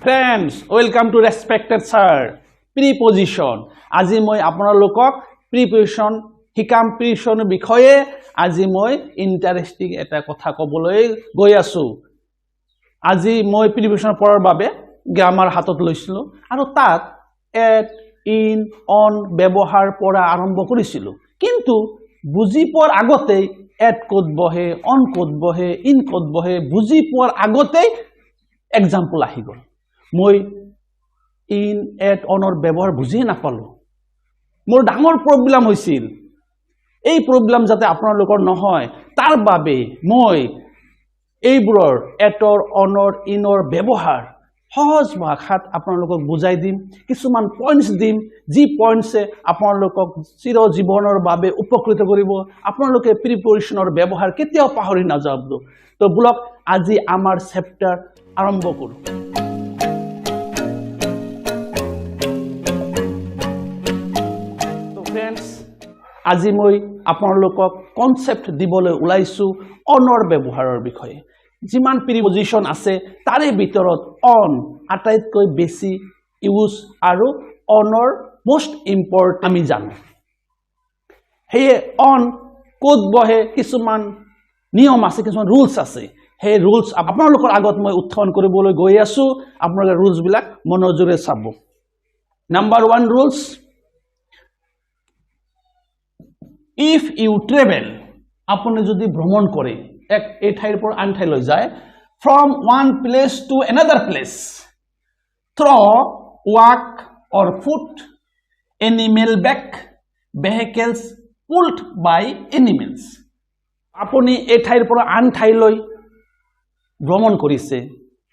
Friends, welcome to respected sir. Preposition. আজি মই আপোনালোকক preposition হিকাম preposition বিষয়ে আজি মই ইন্টারেস্টিং এটা কথা কবলৈ গৈ আছো। আজি মই preposition পঢ়াৰ বাবে গ্ৰামাৰ হাতত লৈছিলো আৰু তাত at, in, on ব্যৱহাৰ পৰা আৰম্ভ কৰিছিলো। কিন্তু বুজি পোৱাৰ আগতে at ক'ত বহে, on ক'ত বহে, in ক'ত বহে বুজি পোৱাৰ আগতে এক্সাম্পল আহি গ'ল। মই in, at, onৰ ব্যৱহাৰ বুজি নাপালো। মোৰ ডাঙৰ প্ৰবলেম হৈছিল। এই প্ৰবলেম যাতে আপোনালোকৰ নহয় তাৰ বাবে মই এইবোৰৰ atৰ, onৰ, inৰ ব্যৱহাৰ সহজ ভাষাত আপোনালোকক বুজাই দিম। কিছুমান পইণ্টছ দিম যি পইণ্টছে আপোনালোকক চিৰ জীৱনৰ বাবে উপকৃত কৰিব। আপোনালোকে প্ৰিপজিশনৰ ব্যৱহাৰ কেতিয়াও পাহৰি নাযাব। তো ব্লক আজি আমাৰ চেপ্টাৰ আৰম্ভ কৰোঁ। তো ফ্ৰেণ্ডছ, আজি মই আপোনালোকক কনসেপ্ট দিবলৈ ওলাইছো অনৰ ব্যৱহাৰৰ বিষয়ে। যিমান প্ৰিপজিশন আছে তাৰে ভিতৰত অন আটাইতকৈ বেছি ইউজ আৰু অনৰ মোস্ট ইম্পৰ্টেন্ট আমি জানো। হেয়ে অন ক'ত বহে কিছুমান নিয়ম আছে, কিছুমান ৰুলছ আছে। সেই ৰুলছ আপোনালোকৰ আগত মই উত্থাপন কৰিবলৈ গৈ আছো। আপোনালোকে ৰুলছ বিলাক মনোযোগেৰে চাব। Number 1 rules, if you travel, আপুনি যদি ভ্ৰমণ কৰে এই ঠাইৰ পৰা আন ঠাইলৈ যায়, from one place to another place, through walk or foot, animal back, vehicles pulled by animals. আপুনি এই ঠাইৰ পৰা আন ঠাইলৈ ভ্ৰমণ কৰিছে,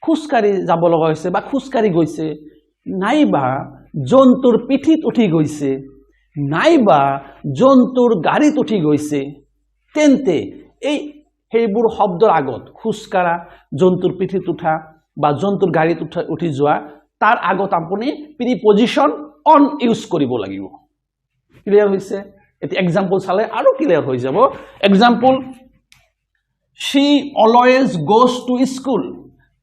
খোজকাঢ়ি যাব লগা হৈছে বা খোজকাঢ়ি গৈছে, নাইবা জন্তুৰ পিঠিত উঠি গৈছে, নাইবা জন্তুৰ গাড়ীত উঠি গৈছে, তেন্তে এই সেইবোৰ শব্দৰ আগত খোজকাঢ়া, জন্তুৰ পিঠিত উঠা বা জন্তুৰ গাড়ীত উঠি যোৱা তাৰ আগত আপুনি প্ৰিপজিশন অন ইউজ কৰিব লাগিব। ক্লিয়াৰ হৈছে? এতিয়া এক্সাম্পল চালে আৰু ক্লিয়াৰ হৈ যাব। Example, she always goes to school,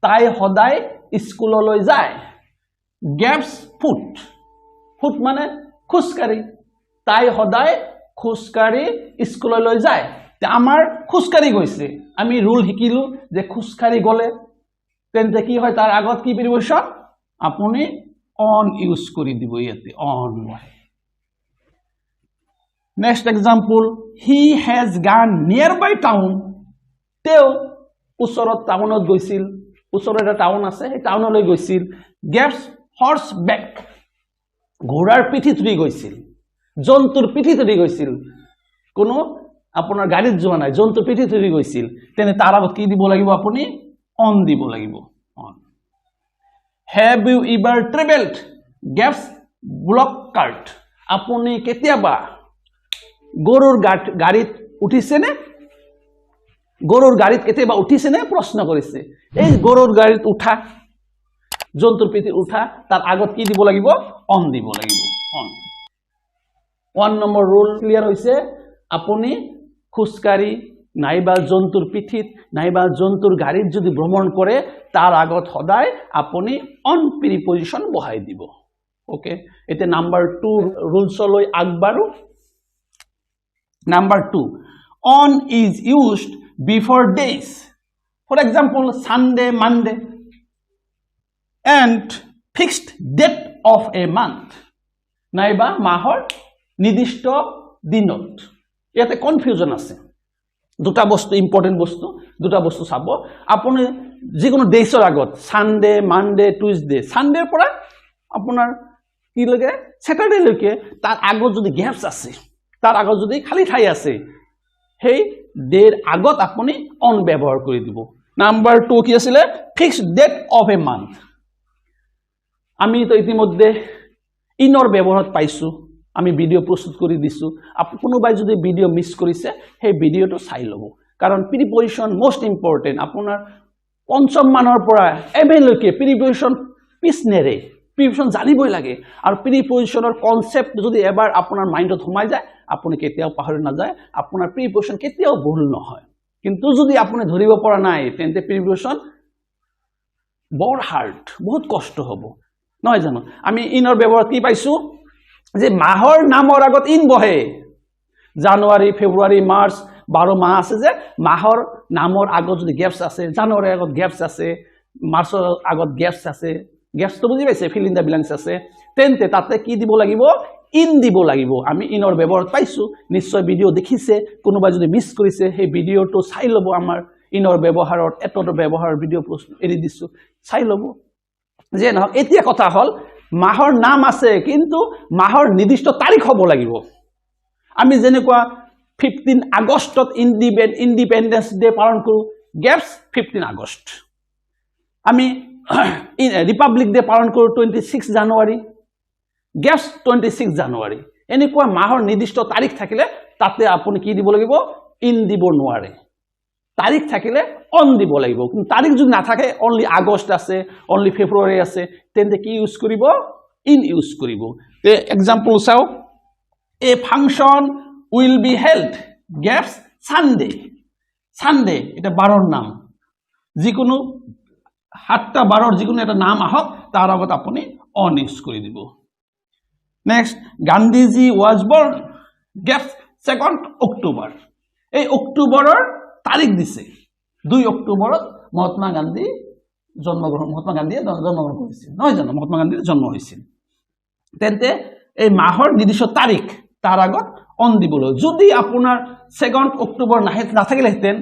তাই সদায় স্কুললৈ যায়। gives foot, foot মানে খোজকাঢ়ি, তাই সদায় খোজকাঢ়ি স্কুললৈ যায়। আমাৰ খোজকাঢ়ি গৈছে, আমি ৰুল শিকিলো যে খোজকাঢ়ি গলে তেন্তে কি হয়, তাৰ আগত কি প্ৰিপজিশন আপুনি অন ইউজ কৰি দিব। ইয়াতে অন হয়। Next example, he has gone nearby town, তেওঁ ওচৰত টাউনত গৈছিল, ওচৰত এটা টাউন আছে সেই টাউনলৈ গৈছিল। gives horseback, ঘোঁৰাৰ পিঠিত উঠি গৈছিল, জন্তুৰ পিঠিত উঠি গৈছিল, কোনো আপোনাৰ গাড়ীত যোৱা নাই, জন্তুৰ পিঠিত উঠি গৈছিল, তেনে তাৰ আগত কি দিব লাগিব আপুনি অন দিব লাগিব। On. have you ever traveled, gives block cart, আপুনি কেতিয়াবা গৰুৰ গাড়ীত উঠিছেনে, গৰুৰ গাড়ীত কেতিয়াবা উঠিছেনে প্ৰশ্ন কৰিছে। এই গৰুৰ গাড়ীত উঠা, জন্তুৰ পিঠিত উঠা, তাৰ আগত কি দিব লাগিব অন দিব লাগিব। অন। 1 নম্বৰ ৰুল ক্লিয়াৰ হৈছে। আপুনি খোজকাঢ়ি নাইবা জন্তুৰ পিঠিত নাইবা জন্তুৰ গাড়ীত যদি ভ্ৰমণ কৰে তাৰ আগত সদায় আপুনি অন প্ৰিপজিশন বহাই দিব। ওকে, এতিয়া নাম্বাৰ 2 ৰুলছলৈ আগবাঢ়ো। Number 2, on is used before days, for example Sunday, Monday, and fixed date of a month, নাইবা মাহৰ নিৰ্দিষ্ট দিনত। ইয়াতে কনফিউজন আছে। দুটা বস্তু ইম্পৰ্টেন্ট বস্তু, দুটা বস্তু চাব। আপুনি যিকোনো ডেইছৰ আগত সানডে, মানডে, টুইজডে, সানডেৰ পৰা আপোনাৰ কি লাগে স্যাটাৰডে লৈকে তাৰ আগত যদি গ্যাপছ আছে, তাৰ আগত যদি খালি ঠাই আছে, সেই ডেৰ আগত আপুনি অন ব্যৱহাৰ কৰি দিব। নাম্বাৰ 2 কি আছিলে, fixed date of a month. আমি তো ইতিমধ্যে ইনৰ ব্যৱহাৰত পাইছো, আমি ভিডিও প্ৰস্তুত কৰি দিছো। কোনোবাই যদি ভিডিও মিছ কৰিছে সেই ভিডিওটো চাই ল'ব, কাৰণ প্ৰিপজিশন মোস্ট ইম্পৰ্টেন্ট। আপোনাৰ পঞ্চম মানৰ পৰা এমএলৈকে প্ৰিপজিশন পিছ নেৰে, প্ৰিপজিশন জানিবই লাগে। আৰু প্ৰিপজিশনৰ কনসেপ্ট যদি এবাৰ আপোনাৰ মাইণ্ডত সোমাই যায় আপুনি কেতিয়াও পাহৰি নাযায়, আপোনাৰ প্ৰিপজিশন কেতিয়াও ভুল নহয়। কিন্তু যদি আপুনি ধৰিব পৰা নাই তেন্তে প্ৰিপজিশন বৰ হাৰ্ড বহুত কষ্ট হ'ব নহয় জানো আমি ইনৰ ব্যৱহাৰ কি পাইছো যে মাহৰ নামৰ আগত ইন বহে জানুৱাৰী ফেব্ৰুৱাৰী মাৰ্চ 12 মাহ আছে যে মাহৰ নামৰ আগত যদি গ্যাপছ আছে জানুৱাৰীৰ আগত গ্যাপছ আছে মাৰ্চৰ আগত গ্যাপছ আছে গ্যাপছটো বুজি পাইছে ফিল ইন দা ব্ল্যাঙ্কস আছে তেন্তে তাতে কি দিব লাগিব ইন দিব লাগিব আমি ইনৰ ব্যৱহাৰ পাইছো নিশ্চয় ভিডিও দেখিছে কোনোবা যদি মিস কৰিছে সেই ভিডিওটো চাই লব আমাৰ ইনৰ ব্যৱহাৰৰ এতটো ব্যৱহাৰ ভিডিও প্ৰশ্ন এৰি দিছো চাই লব যে নহক এতিয়া কথা হল মাহৰ নাম আছে কিন্তু মাহৰ নিৰ্দিষ্ট তাৰিখ হ'ব লাগিব আমি যেনেকুৱা 15 আগষ্টত ইন্ডিপেন্ডেন্স ডে পালন কৰো গ্যাপছ 15 আগষ্ট আমি ৰিপাব্লিক ডে পালন কৰো 26 জানুৱাৰী গ্যাপছ 26 জানুৱাৰী এনেকুৱা মাহৰ নিৰ্দিষ্ট তাৰিখ থাকিলে তাতে আপুনি কি দিব লাগিব ইন দিব নোৱাৰে তাৰিখ থাকিলে অন দিব লাগিব কিন্তু তাৰিখ যদি না থাকে অনলি আগষ্ট আছে অনলি ফেব্ৰুৱাৰী আছে তেন্তে কি ইউজ কৰিব ইন ইউজ কৰিব তে এক্সাম্পল চাও এ function will be held gaps Sunday এটা বাৰৰ নাম যিকোনো 7টা বাৰৰ যিকোনো এটা নাম আহক তাৰ আগত আপুনি অন ইউজ কৰি দিব next Gandhiji was born gaps 2nd October এই অক্টোবৰৰ তাৰিখ দিছে 2 অক্টোবৰত মহাত্মা গান্ধীয়ে জন্মগ্ৰহণ কৰিছিল নহয় জানো মহাত্মা গান্ধীৰ জন্ম হৈছিল তেন্তে এই মাহৰ নিৰ্দিষ্ট তাৰিখ তাৰ আগত অন দিবলৈ যদি আপোনাৰ 2nd অক্টোবৰ নাথাকিলেহেঁতেন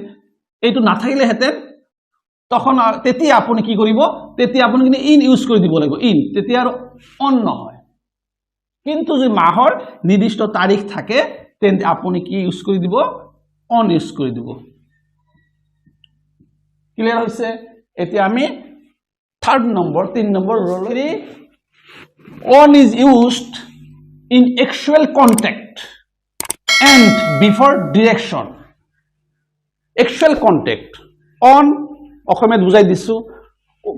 এইটো নাথাকিলেহেঁতেন তখন তেতিয়া আপুনি কি কৰিব তেতিয়া আপুনি কিন্তু ইন ইউজ কৰি দিব লাগিব ইন তেতিয়া আৰু অন নহয় কিন্তু যদি মাহৰ নিৰ্দিষ্ট তাৰিখ থাকে তেন্তে আপুনি কি ইউজ কৰি দিব অন ইউজ কৰি দিব ক্লিয়াৰ হৈছে এতিয়া আমি 3rd number rule on is used in actual contact and before direction actual contact on অসমত বুজাই দিছো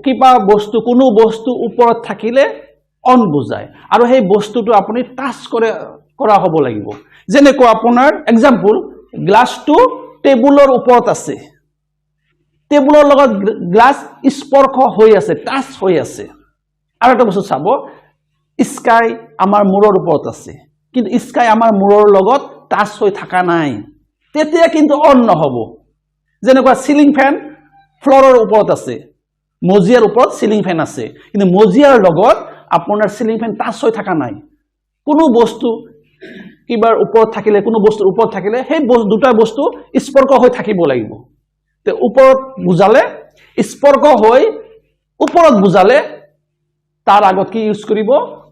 কিবা বস্তু কোনো বস্তু ওপৰত থাকিলে অন বুজায় আৰু সেই বস্তুটো আপুনি টাচ কৰা হ'ব লাগিব যেনেকৈ আপোনাৰ এক্সাম্পল গ্লাছটো টেবুলৰ ওপৰত আছে টেবুলৰ লগত গ্লাছ স্পৰ্শ হৈ আছে টাচ হৈ আছে আৰু এটা বস্তু চাব স্কাই আমাৰ মূৰৰ ওপৰত আছে কিন্তু স্কাই আমাৰ মূৰৰ লগত টাচ হৈ থকা নাই তেতিয়া কিন্তু অন নহব যেনেকুৱা সিলিং ফ্যান ফ্লোৰৰ ওপৰত আছে মজিয়াৰ ওপৰত সিলিং ফ্যান আছে কিন্তু মজিয়াৰ লগত আপোনাৰ সিলিং ফ্যান টাচ হৈ থকা নাই কোনো বস্তু কিবাৰ ওপৰত থাকিলে কোনো বস্তুৰ ওপৰত থাকিলে সেই দুটা বস্তু স্পৰ্শ হৈ থাকিব লাগিব তে ওপৰত বুজালে স্পৰ্শ হৈ ওপৰত বুজালে তাৰ আগত কি ইউজ কৰিব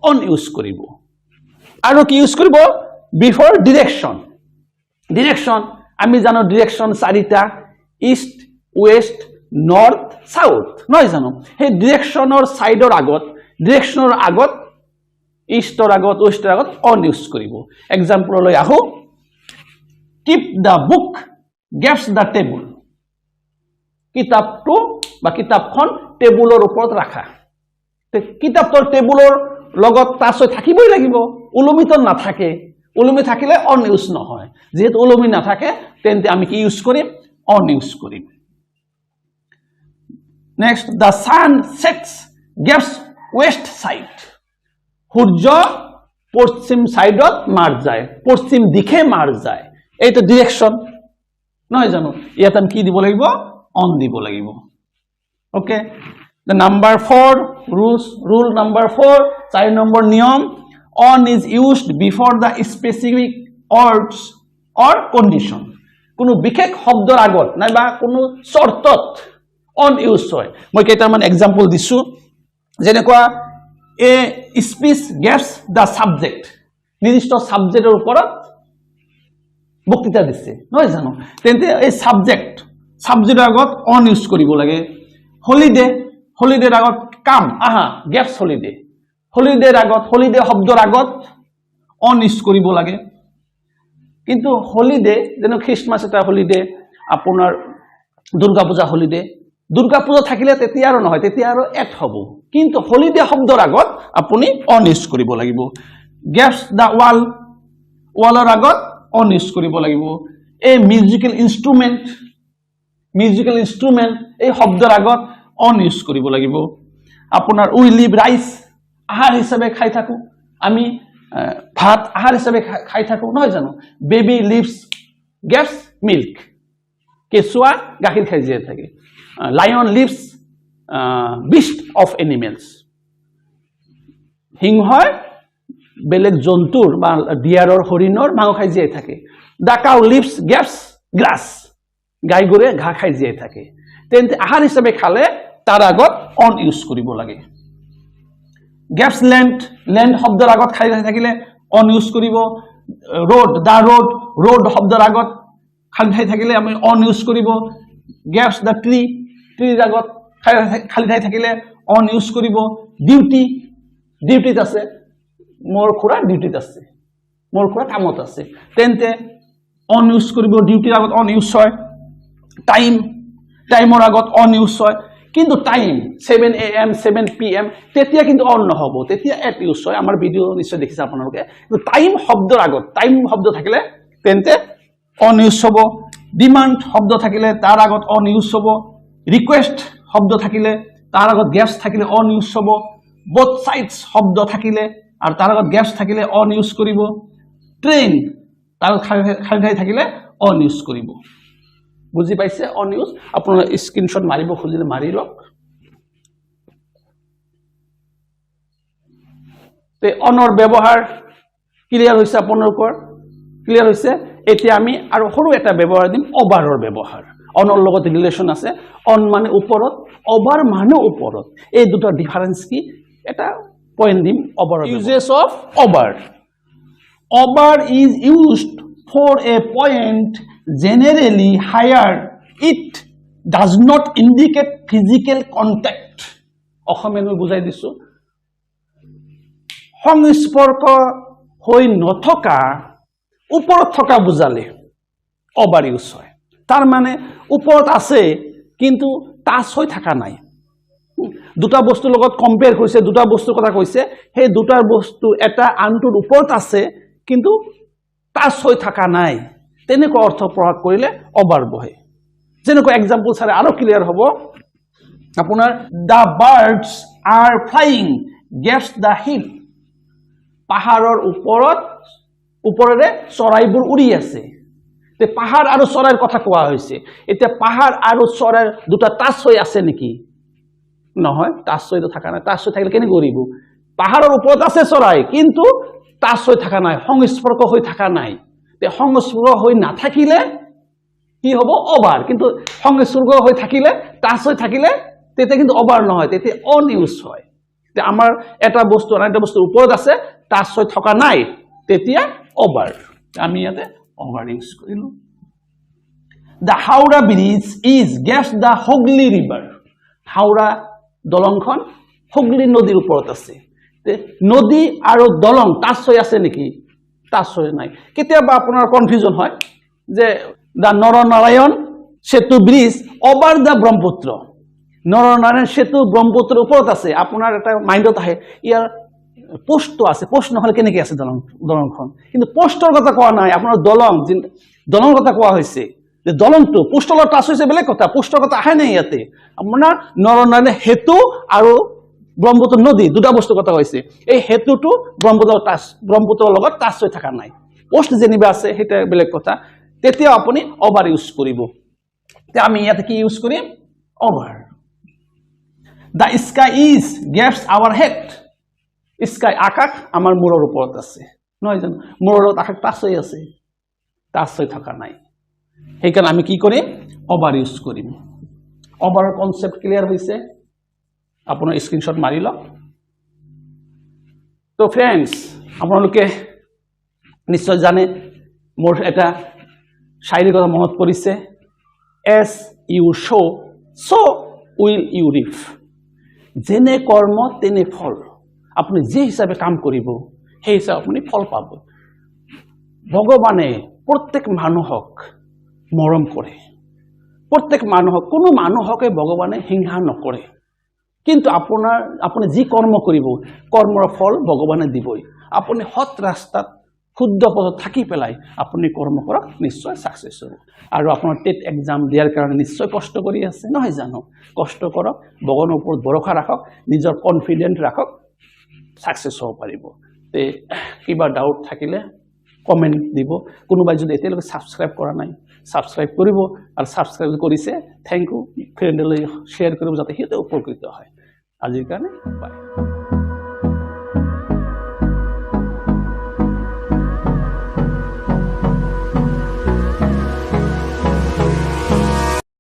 অন ইউজ কৰিব আৰু কি ইউজ কৰিব বিফৰ ডিৰেকশন আমি জানো ডিৰেকশন 4টা ইষ্ট ওয়েস্ট নৰ্থ সাউথ নহয় জানো সেই ডিৰেকশনৰ সাইডৰ আগত ইষ্টৰ আগত ওয়েস্টৰ আগত অন ইউজ কৰিব এক্সাম্পল লৈ আহো কিপ দা বুক গেপছ দা টেবুল কিতাপটো বা কিতাপখন টেবুলৰ ওপৰত ৰাখা কিতাপৰ টেবুলৰ লগত টাচ হৈ থাকিবই লাগিব উলমিত নাথাকে উলমি থাকিলে অন ইউজ নহয় যেহেতু উলমি নাথাকে তেন্তে আমি কি ইউজ কৰিম অন ইউজ কৰিম নেক্সট দা সান সেটস গেপছ ওয়েস্ট সাইড সূৰ্য পশ্চিম সাইডত মাৰ যায় পশ্চিম দিশে মাৰ যায় এইটো ডিৰেকশন নহয় জানো ইয়াত আমি কি দিব লাগিব অন দিব লাগিব okay the number 4 rule number 4 4 number নিয়ম on is used before the specific words or condition কোনো বিশেষ শব্দৰ আগত নাইবা কোনো শৰ্তত on ইউজ হয় মই কেইটামান এক্সাম্পল দিছো যেনেকুৱা এ স্পিচ গেভছ দা সাবজেক্ট নিৰ্দিষ্ট সাবজেক্টৰ ওপৰত বক্তৃতা দিছে নহয় জানো তেন্তে এই সাবজেক্টৰ আগত অন ইউজ কৰিব লাগে হলিডেৰ আগত কাম গেভছ হলিডেৰ আগত হলিডে শব্দৰ আগত অন ইউজ কৰিব লাগে কিন্তু হলিডে যেনে খ্ৰীষ্টমাছ এটা হলিডে আপোনাৰ দুৰ্গা পূজা হলিডে দুৰ্গা পূজা থাকিলে তেতিয়া আৰু নহয় তেতিয়া আৰু এট হ'ব কিন্তু হলিডে শব্দৰ আগত আপুনি অন ইউজ কৰিব লাগিব গেভছ দা ওয়ালৰ আগত অন ইউজ কৰিব লাগিব এই মিউজিক্যাল ইনস্ট্ৰুমেন্ট এই শব্দৰ আগত অন ইউজ কৰিব লাগিব আপোনাৰ উই লিভ ৰাইচ আহাৰ হিচাপে খাই থাকো আমি ভাত আহাৰ হিচাপে খাই থাকো নহয় জানো বেবি লিভস গেভস মিল্ক কেঁচুৱা গাখীৰ খাই জীয়াই থাকে lion lives beast of animals সিংহই বেলেগ জন্তুৰ বা ডিয়াৰৰ হৰিণৰ মাংস খাই জীয়াই থাকে দা কাউ লিভস গেভস গ্ৰাছ গাই গৰুৱে ঘাঁহ খাই জীয়াই থাকে তেন্তে আহাৰ হিচাপে খালে তাৰ আগত অন ইউজ কৰিব লাগে গেভস লেণ্ড শব্দৰ আগত খাই থাকিলে অন ইউজ কৰিব দা ৰোড শব্দৰ আগত খালি থাকিলে আমি অন ইউজ কৰিব গেভস দা ট্ৰিৰ আগত খালি থাকিলে অন ইউজ কৰিব ডিউটিত আছে মোৰ খুৰা ডিউটিত আছে মোৰ খুৰা কামত আছে তেন্তে অন ইউজ কৰিব ডিউটিৰ আগত অন ইউজ হয় টাইমৰ আগত অন ইউজ হয় কিন্তু টাইম 7 AM 7 PM তেতিয়া কিন্তু অন নহব তেতিয়া এট ইউজ হয় আমাৰ ভিডিও নিশ্চয় দেখিছে আপোনালোকে কিন্তু টাইম শব্দৰ আগত টাইম শব্দ থাকিলে তেন্তে অন ইউজ হ'ব ডিমান্ড শব্দ থাকিলে তাৰ আগত অন ইউজ হ'ব ৰিকুৱেষ্ট শব্দ থাকিলে তাৰ আগত গেভস থাকিলে অন ইউজ হ'ব both sides শব্দ থাকিলে আৰু তাৰ আগত গেভস থাকিলে অন ইউজ কৰিব ট্ৰেইন তাৰ খালি থাকিলে অন ইউজ কৰিব বুজি পাইছে অন ইউজ আপোনাৰ স্ক্ৰিনশ্বট মাৰিব খুজিলে মাৰি লওক তে অনৰ ব্যৱহাৰ ক্লিয়াৰ হৈছে আপোনালোকৰ ক্লিয়াৰ হৈছে এতিয়া আমি আৰু সৰু এটা ব্যৱহাৰ দিম অভাৰৰ ব্যৱহাৰ অনৰ লগত ৰিলেশ্যন আছে অন মানে ওপৰত অভাৰ মানে ওপৰত এই দুটা ডিফাৰেন্স কি এটা পইণ্ট দিম অভাৰৰ uses of over is used for a point generally higher it does not indicate physical contact অসমীয়া বুজাই দিছো সংস্পৰ্শ হৈ নথকা ওপৰত থকা বুজালে অভাৰ ইউজ হয় তাৰ মানে ওপৰত আছে কিন্তু টাচ হৈ থকা নাই দুটা বস্তুৰ লগত কম্পেয়াৰ কৰিছে দুটা বস্তুৰ কথা কৈছে সেই দুটাৰ বস্তু এটা আনটোৰ ওপৰত আছে কিন্তু টাচ হৈ থকা নাই তেনেকুৱা অৰ্থ প্ৰকাশ কৰিলে অভাৰ বহে যেনেকৈ এক্সাম্পল চালে আৰু ক্লিয়াৰ হ'ব আপোনাৰ দা বাৰ্ডছ আৰ ফ্লাইং গেভস দা হিল পাহাৰৰ ওপৰেৰে চৰাইবোৰ উৰি আছে তে পাহাৰ আৰু চৰাইৰ কথা কোৱা হৈছে এতিয়া পাহাৰ আৰু চৰাইৰ দুটা টাচ হৈ আছে নেকি নহয় টাচ হৈ থকা নাই টাচ হৈ থাকিলে কেনেকৈ উৰিব পাহাৰৰ ওপৰত আছে চৰাই কিন্তু টাচ হৈ থকা নাই সংস্পৰ্শ হৈ থকা নাই সংস্পৰ্শ হৈ নাথাকিলে কি হ'ব অভাৰ কিন্তু সংস্পৰ্শ হৈ থাকিলে টাচ হৈ থাকিলে তেতিয়া কিন্তু অভাৰ নহয় তেতিয়া অন ইউজ হয় আমাৰ এটা বস্তু আন এটা বস্তুৰ ওপৰত আছে টাচ হৈ থকা নাই তেতিয়া অভাৰ আমি ইয়াতে অভাৰ ইউজ কৰিলো দা হাওৰা ব্ৰিজ ইজ গেভস দা হুগলি ৰিভাৰ হাওৰা দলংখন হুগলি নদীৰ ওপৰত আছে নদী আৰু দলং টাচ হৈ আছে নেকি টাচ হৈ নাই কেতিয়াবা আপোনাৰ কনফিউজন হয় যে দা নৰনাৰায়ণ সেতু bridge over the Brahmaputra Naranarayan সেতু ব্ৰহ্মপুত্ৰৰ ওপৰত আছে আপোনাৰ এটা মাইণ্ডত আহে ইয়াৰ পোষ্টটো আছে পোষ্ট নহলে কেনেকৈ আছে দলংখন কিন্তু পোষ্টৰ কথা কোৱা নাই আপোনাৰ দলং কথা কোৱা হৈছে যে দলংটো পোষ্টৰ লগত টাচ হৈছে বেলেগ কথা পোষ্টৰ কথা আহে নাই ইয়াতে আপোনাৰ নৰনাৰায়ণ সেতু আৰু ব্ৰহ্মপুত্ৰ নদী দুটা বস্তুৰ কথা হৈছে এই হেতুটো ব্ৰহ্মপুত্ৰৰ লগত টাচ হৈ থকা নাই পোষ্ট যেনিবা আছে সেইটো বেলেগ কথা তেতিয়া আপুনি অভাৰ ইউজ কৰিব তে আমি ইয়াতে কি ইউজ কৰিম অভাৰ দা স্কাই ইজ গেভস আৱাৰ হেড স্কাই আকাশ আমাৰ মূৰৰ ওপৰত আছে নহয় জানো মূৰৰ লগত আকাশ টাচ হৈ আছে টাচ হৈ থকা নাই সেইকাৰণে আমি কি কৰিম অভাৰ ইউজ কৰিম অভাৰৰ কনচেপ্ট ক্লিয়াৰ হৈছে আপোনাৰ স্ক্ৰিনশ্বট মাৰি লওক তো ফ্ৰেণ্ডছ আপোনালোকে নিশ্চয় জানে মোৰ এটা শায়ৰীৰ কথা মনত পৰিছে as you sow' will you reap যেনে কৰ্ম তেনে ফল আপুনি যে হিচাপে কাম কৰিব সেই হিচাপে আপুনি ফল পাব ভগৱানে প্ৰত্যেক মানুহক মৰম কৰে প্ৰত্যেক মানুহক কোনো মানুহকে ভগৱানে হিংসা নকৰে কিন্তু আপুনি যি কৰ্ম কৰিব কৰ্মৰ ফল ভগৱানে দিবই আপুনি সৎ ৰাস্তাত শুদ্ধ পথত থাকি পেলাই আপুনি কৰ্ম কৰক নিশ্চয় সাকসেস হ'ব আৰু আপোনাৰ টেট এক্সাম দিয়াৰ কাৰণে নিশ্চয় কষ্ট কৰি আছে নহয় জানো কষ্ট কৰক ভগৱানৰ ওপৰত ভৰসা ৰাখক নিজৰ কনফিডেন্ট ৰাখক সাকসেস হ'ব পাৰিব তে কিবা ডাউট থাকিলে কমেন্ট দিব কোনোবাই যদি এতিয়ালৈকে সাবস্ক্ৰাইব কৰা নাই সাবস্ক্ৰাইব কৰিব আৰু সাবস্ক্ৰাইব কৰিছে থ্যাংক ইউ ফ্ৰেণ্ডলৈ শ্বেয়াৰ কৰিব যাতে হিতে উপকৃত হয় আজিৰ কাৰণে বাই